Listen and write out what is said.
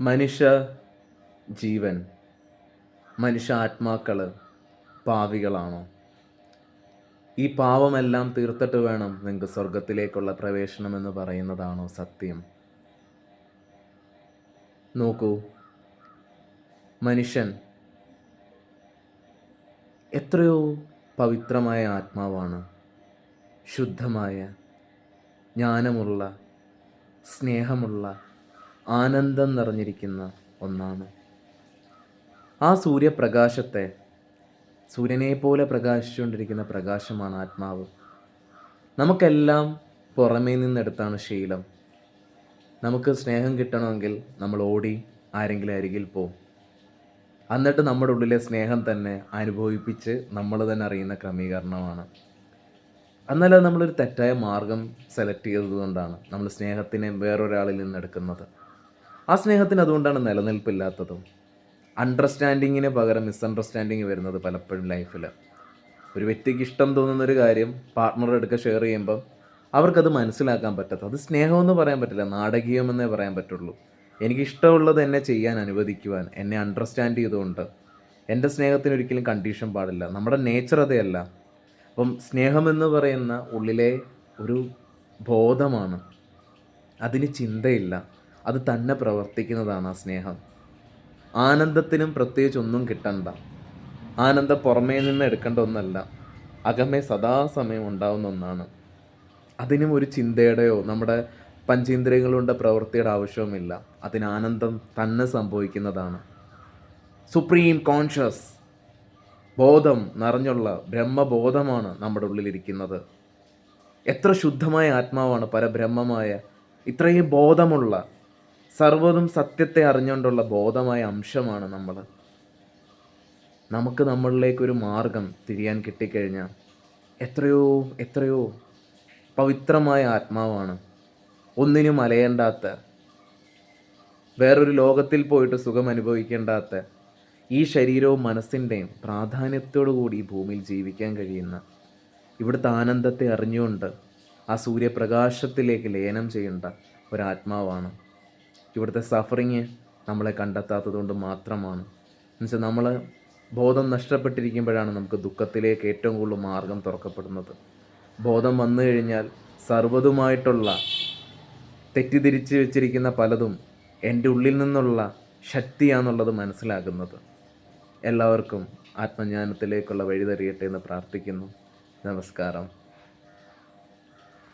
മനുഷ്യ ജീവൻ, മനുഷ്യ ആത്മാക്കൾ പാവികളാണോ? ഈ പാവമെല്ലാം തീർത്തിട്ട് വേണം നിങ്ങൾക്ക് സ്വർഗത്തിലേക്കുള്ള പ്രവേശനമെന്ന് പറയുന്നതാണോ സത്യം? നോക്കൂ, മനുഷ്യൻ എത്രയോ പവിത്രമായ ആത്മാവാണ്, ശുദ്ധമായ, ജ്ഞാനമുള്ള, സ്നേഹമുള്ള, ആനന്ദം നിറഞ്ഞിരിക്കുന്ന ഒന്നാണ്. ആ സൂര്യപ്രകാശത്തെ, സൂര്യനെ പോലെ പ്രകാശിച്ചുകൊണ്ടിരിക്കുന്ന പ്രകാശമാണ് ആത്മാവ്. നമുക്കെല്ലാം പുറമേ നിന്നെടുത്താണ് ശീലം. നമുക്ക് സ്നേഹം കിട്ടണമെങ്കിൽ നമ്മൾ ഓടി ആരെങ്കിലും അരികിൽ പോവും. എന്നിട്ട് നമ്മുടെ ഉള്ളിലെ സ്നേഹം തന്നെ അനുഭവിപ്പിച്ച് നമ്മൾ തന്നെ അറിയുന്ന ക്രമീകരണമാണ്. എന്നാൽ അത് നമ്മളൊരു തെറ്റായ മാർഗം സെലക്ട് ചെയ്തതുകൊണ്ടാണ് നമ്മൾ സ്നേഹത്തിനെ വേറൊരാളിൽ നിന്ന് എടുക്കുന്നത്. ആ സ്നേഹത്തിന് അതുകൊണ്ടാണ് നിലനിൽപ്പില്ലാത്തതും. അണ്ടർസ്റ്റാൻഡിങ്ങിന് പകരം മിസ്അണ്ടർസ്റ്റാൻഡിങ് വരുന്നത് പലപ്പോഴും ലൈഫിൽ. ഒരു വ്യക്തിക്ക് ഇഷ്ടം തോന്നുന്നൊരു കാര്യം പാർട്ട്ണറുടെ അടുക്ക ഷെയർ ചെയ്യുമ്പം അവർക്കത് മനസ്സിലാക്കാൻ പറ്റാത്ത, അത് സ്നേഹമെന്ന് പറയാൻ പറ്റില്ല, നാടകീയമെന്നേ പറയാൻ പറ്റുള്ളൂ. എനിക്കിഷ്ടമുള്ളത് എന്നെ ചെയ്യാൻ അനുവദിക്കുവാൻ, എന്നെ അണ്ടർസ്റ്റാൻഡ് ചെയ്തുകൊണ്ട്. എൻ്റെ സ്നേഹത്തിന് ഒരിക്കലും കണ്ടീഷൻ പാടില്ല. നമ്മുടെ നേച്ചർ അതെയല്ല. അപ്പം സ്നേഹമെന്ന് പറയുന്ന ഉള്ളിലെ ഒരു ബോധമാണ്. അതിന് ചിന്തയില്ല, അത് തന്നെ പ്രവർത്തിക്കുന്നതാണ് ആ സ്നേഹം. ആനന്ദത്തിനും പ്രത്യേകിച്ച് ഒന്നും കിട്ടണ്ട. ആനന്ദം പുറമേ നിന്ന് എടുക്കേണ്ട ഒന്നല്ല, അകമേ സദാസമയം ഉണ്ടാവുന്ന ഒന്നാണ്. അതിനും ഒരു ചിന്തയുടെയോ നമ്മുടെ പഞ്ചേന്ദ്രിയങ്ങളുടെ പ്രവൃത്തിയുടെ ആവശ്യവുമില്ല. അതിന് ആനന്ദം തന്നെ സംഭവിക്കുന്നതാണ്. സുപ്രീം കോൺഷ്യസ് ബോധം നിറഞ്ഞുള്ള ബ്രഹ്മബോധമാണ് നമ്മുടെ ഉള്ളിലിരിക്കുന്നത്. എത്ര ശുദ്ധമായ ആത്മാവാണ്, പരബ്രഹ്മമായ, ഇത്രയും ബോധമുള്ള, സർവ്വതും സത്യത്തെ അറിഞ്ഞുകൊണ്ടുള്ള ബോധമായ അംശമാണ് നമ്മൾ. നമുക്ക് നമ്മളിലേക്കൊരു മാർഗം തിരിയാൻ കിട്ടിക്കഴിഞ്ഞാൽ എത്രയോ എത്രയോ പവിത്രമായ ആത്മാവാണ്. ഒന്നിനും അലയേണ്ടാത്ത, വേറൊരു ലോകത്തിൽ പോയിട്ട് സുഖം അനുഭവിക്കേണ്ടാത്ത, ഈ ശരീരവും മനസ്സിൻ്റെയും പ്രാധാന്യത്തോടു കൂടി ഈ ഭൂമിയിൽ ജീവിക്കാൻ കഴിയുന്ന, ഇവിടുത്തെ ആനന്ദത്തെ അറിഞ്ഞുകൊണ്ട് ആ സൂര്യപ്രകാശത്തിലേക്ക് ലയനം ചെയ്യേണ്ട ഒരാത്മാവാണ്. ഇവിടുത്തെ സഫറിങ് നമ്മളെ കണ്ടെത്താത്തത് കൊണ്ട് മാത്രമാണ്. എന്നുവെച്ചാൽ നമ്മൾ ബോധം നഷ്ടപ്പെട്ടിരിക്കുമ്പോഴാണ് നമുക്ക് ദുഃഖത്തിലേക്ക് ഏറ്റവും കൂടുതൽ മാർഗം തുറക്കപ്പെടുന്നത്. ബോധം വന്നു കഴിഞ്ഞാൽ സർവ്വതുമായിട്ടുള്ള തെറ്റിദ്ധരിച്ച് വെച്ചിരിക്കുന്ന പലതും എൻ്റെ ഉള്ളിൽ നിന്നുള്ള ശക്തിയാണെന്നുള്ളത് മനസ്സിലാകുന്നത്. എല്ലാവർക്കും ആത്മജ്ഞാനത്തിലേക്കുള്ള വഴി തെളിയട്ടെ എന്ന് പ്രാർത്ഥിക്കുന്നു. നമസ്കാരം.